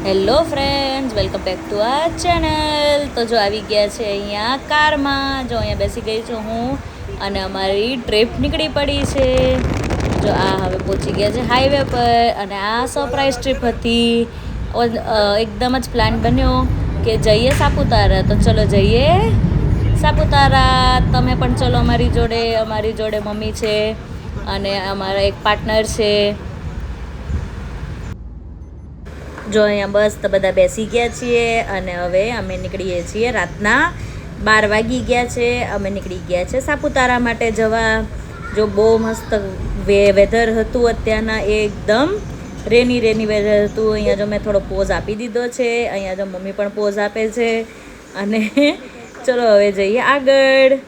Hello friends, welcome back to R channel. તો જો આવી ગયા છે અહીંયા કારમાં. જો અહીંયા બેસી ગઈ છું હું અને અમારી ટ્રીપ નીકળી પડી છે. જો આ હવે પહોંચી ગયા છે હાઈવે પર અને આ સરપ્રાઈઝ ટ્રીપ હતી. એકદમ જ પ્લાન બન્યો કે જઈએ સાપુતારા. તો ચલો જઈએ સાપુતારા. તમે પણ ચલો અમારી જોડે મમ્મી છે અને અમારા એક પાર્ટનર છે. જો અહીંયા બસ તો બધા બેસી ગયા છીએ અને હવે અમે નીકળીએ છીએ. રાતના 12 વાગી ગયા છે. અમે નીકળી ગયા છે સાપુતારા માટે જવા. જો બહુ મસ્ત વેધર હતું અત્યારના, એકદમ રેની વેધર હતું. અહીંયા જો મેં થોડો પોઝ આપી દીધો છે. અહીંયા જો મમ્મી પણ પોઝ આપે છે અને ચલો હવે જઈએ આગળ.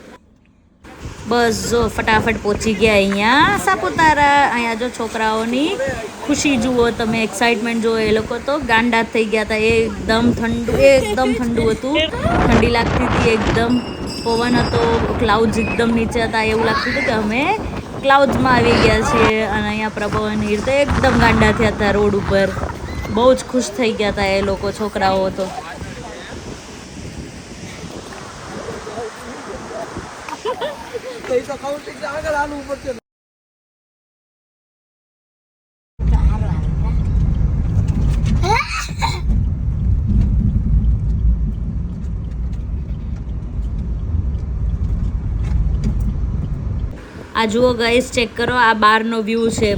બસ જો ફટાફટ પહોંચી ગયા અહીંયા સાપુતારા. અહીંયા જો છોકરાઓની ખુશી જુઓ તમે, એક્સાઇટમેન્ટ જુઓ. એ લોકો તો ગાંડા થઈ ગયા હતા. એકદમ ઠંડુ હતું, ઠંડી લાગતી હતી એકદમ. પવન હતો, ક્લાઉડ્સ એકદમ નીચે હતા. એવું લાગતું હતું કે અમે ક્લાઉડ્સમાં આવી ગયા છીએ. અને અહીંયા પ્રભવન હીર તો એકદમ ગાંડા થયા હતા રોડ ઉપર. બહુ જ ખુશ થઈ ગયા હતા એ લોકો, છોકરાઓ તો. આ જુઓ ગાઈસ, ચેક કરો. આ બહારનો વ્યૂ છે.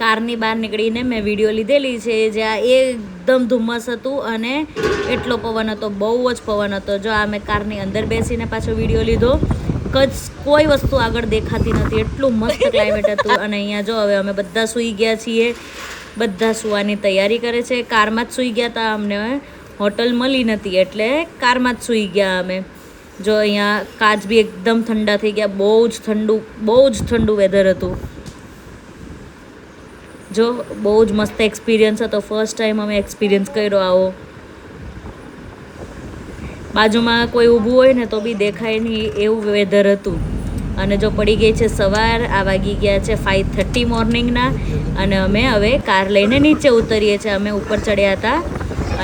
કારની બહાર નીકળીને મેં વિડીયો લીધેલી છે, જ્યાં એકદમ ધુમ્મસ હતું અને એટલો પવન હતો, બહુ જ પવન હતો. જો આ મેં કારની અંદર બેસીને પાછો વિડીયો લીધો. કોઈ વસ્તુ આગળ દેખાતી નથી, એટલું મસ્ત ક્લાઇમેટ હતું. અને અહીંયા જો હવે અમે બધા સૂઈ ગયા છીએ. બધા સૂવાની તૈયારી કરે છે. કારમાં જ સૂઈ ગયા હતા. અમને હોટલ મળી નથી એટલે કારમાં જ સૂઈ ગયા અમે. જો અહીંયા કાચ બી એકદમ ઠંડા થઈ ગયા. બહુ જ ઠંડુ વેધર હતું. જો બહુ જ મસ્ત એક્સપિરિયન્સ હતો. ફર્સ્ટ ટાઈમ અમે એક્સપિરિયન્સ કર્યો આવો. બાજુમાં કોઈ ઊભું હોય ને તો બી દેખાય નહીં એવું વેધર હતું. અને જો પડી ગઈ છે સવાર. આ વાગી ગયા છે 5:30 મોર્નિંગના. અને અમે હવે કાર લઈને નીચે ઉતરીએ છીએ. અમે ઉપર ચડ્યા હતા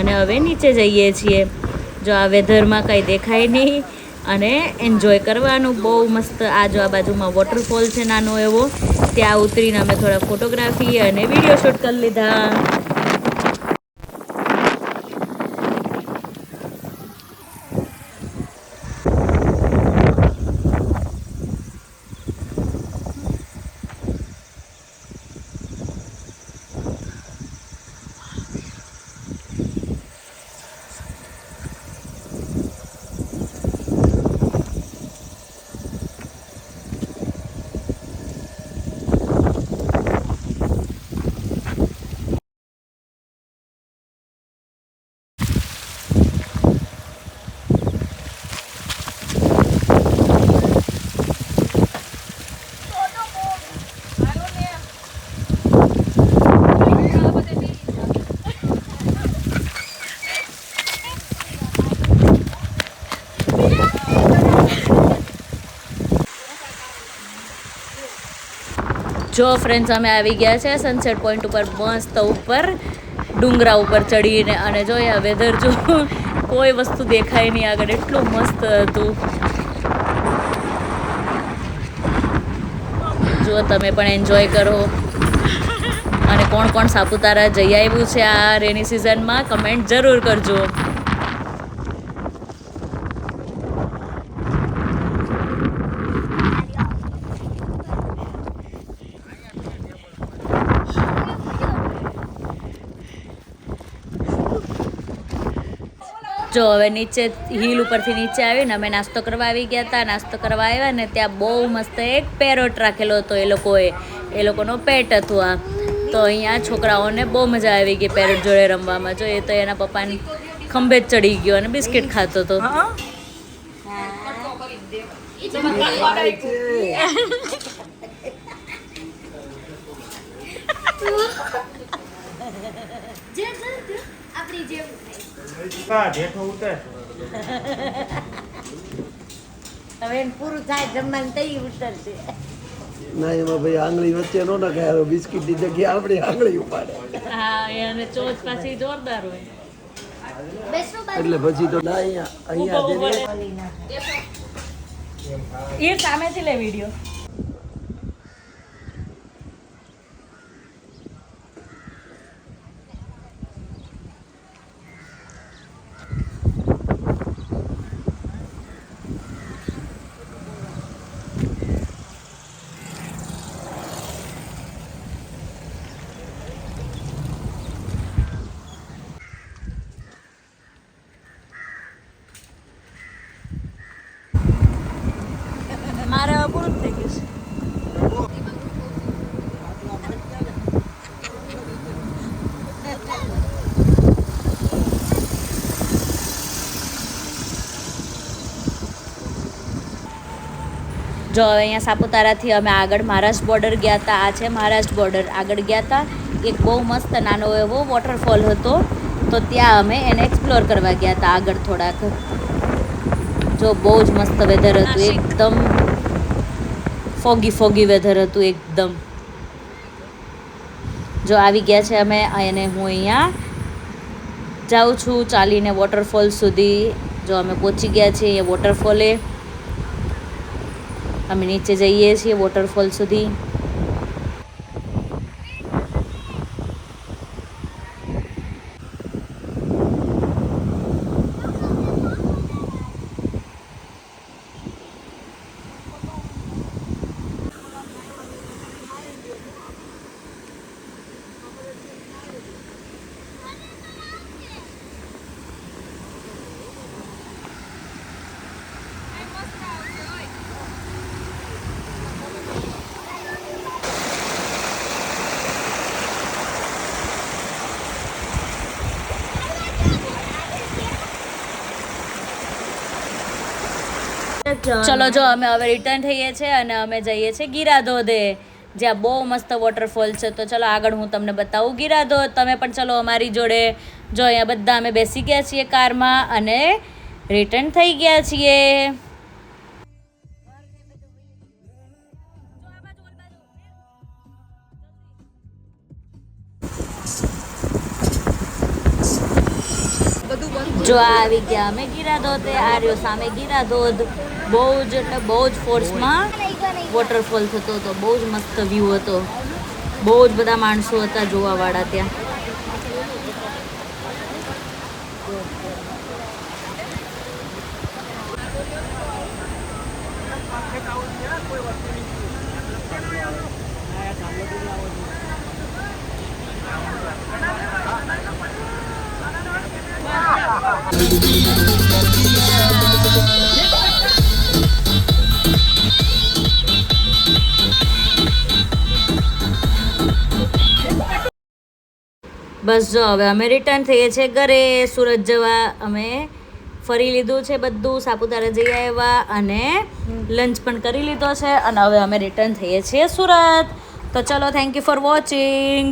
અને હવે નીચે જઈએ છીએ. જો આ વેધરમાં કંઈ દેખાય નહીં અને એન્જોય કરવાનું બહુ મસ્ત. આ જો આ બાજુમાં વોટરફોલ છે નાનો એવો. ત્યાં ઉતરીને અમે થોડા ફોટોગ્રાફી અને વિડીયો શૂટ કરી લીધા. જો ફ્રેન્ડ્સ, અમે આવી ગયા છે સનસેટ પોઈન્ટ ઉપર. મસ્ત ઉપર ડુંગરા ઉપર ચડીને. અને જો આ વેધર જો કોઈ વસ્તુ દેખાય નહીં આગળ, એટલું મસ્ત હતું. જો તમે પણ એન્જોય કરો. અને કોણ સાપુતારા જઈ આવ્યું છે આ રેની સિઝનમાં, કમેન્ટ જરૂર કરજો. જો હવે નીચે હિલ ઉપરથી નીચે આવીને અમે નાસ્તો કરવા આવી ગયા હતા. નાસ્તો કરવા આવ્યા ને ત્યાં બહુ મસ્ત એક પેરોટ રાખેલો હતો. એ લોકોનો પેટ હતું આ. તો અહીંયા છોકરાઓને બહુ મજા આવી ગઈ પેરોટ જોડે રમવામાં. જો એ તો એના પપ્પાને ખંભે જ ચડી ગયો અને બિસ્કિટ ખાતો હતો. હવે પૂરું થાય જમવાનું તઈ ઉતરશે. ના એમાં ભાઈ આંગળી વચ્ચે નો નખાય, બિસ્કિટ ની જગ્યાએ આપણી આંગળી ઉપાડે. હા અને ચોચ પાછી જોરદાર હોય એટલે પછી તો ના અહીંયા એ સામેથી લે વિડિયો મારે પૂરું થઈ ગયું છે જો અહીંયા સાપુતારાથી અમે આગળ મહારાષ્ટ્ર બોર્ડર ગયા હતા આ છે મહારાષ્ટ્ર બોર્ડર આગળ ગયા હતા એક બહુ મસ્ત નાનો એવો વોટરફોલ હતો તો ત્યાં અમે એને એક્સપ્લોર કરવા ગયા હતા આગળ થોડાક જો બહુ જ મસ્ત વેધર હતું એકદમ ફોગી વેધર હતું એકદમ જો આવી ગયા છે અમે અને હું અહીંયા જાઉં છું ચાલીને વોટરફોલ સુધી જો અમે પહોંચી ગયા છીએ અહીંયા વોટરફોલે અમે નીચે જઈએ છીએ વોટરફોલ સુધી ચલો જો અમે હવે રિટર્ન થઈએ છીએ અને અમે જઈએ છીએ ગીરા ધોધે જ્યાં બહુ મસ્ત વોટરફોલ છે તો ચલો આગળ હું તમને બતાવું ગીરા ધોધ તમે પણ ચલો અમારી જોડે જો અહીંયા બધા અમે બેસી ગયા છીએ કારમાં અને રિટર્ન થઈ ગયા છીએ જો આવી ગયા અમે ગીરા ધોધે આ રહ્યો સામે ગીરા ધોધ બહુ જ એટલે બહુ જ ફોર્સમાં વોટરફોલ થતો હતો બહુ જ મસ્ત વ્યૂ હતો બહુ જ બધા માણસો હતા જોવાવાળા ત્યાં બસ જો હવે અમે રિટર્ન થઈએ છીએ ઘરે સુરત જવા અમે ફરી લીધું છે બધું સાપુતારા જઈ આવ્યા અને લંચ પણ કરી લીધો છે અને હવે અમે રિટર્ન થઈએ છીએ સુરત તો ચલો થેન્ક યુ ફોર વોચિંગ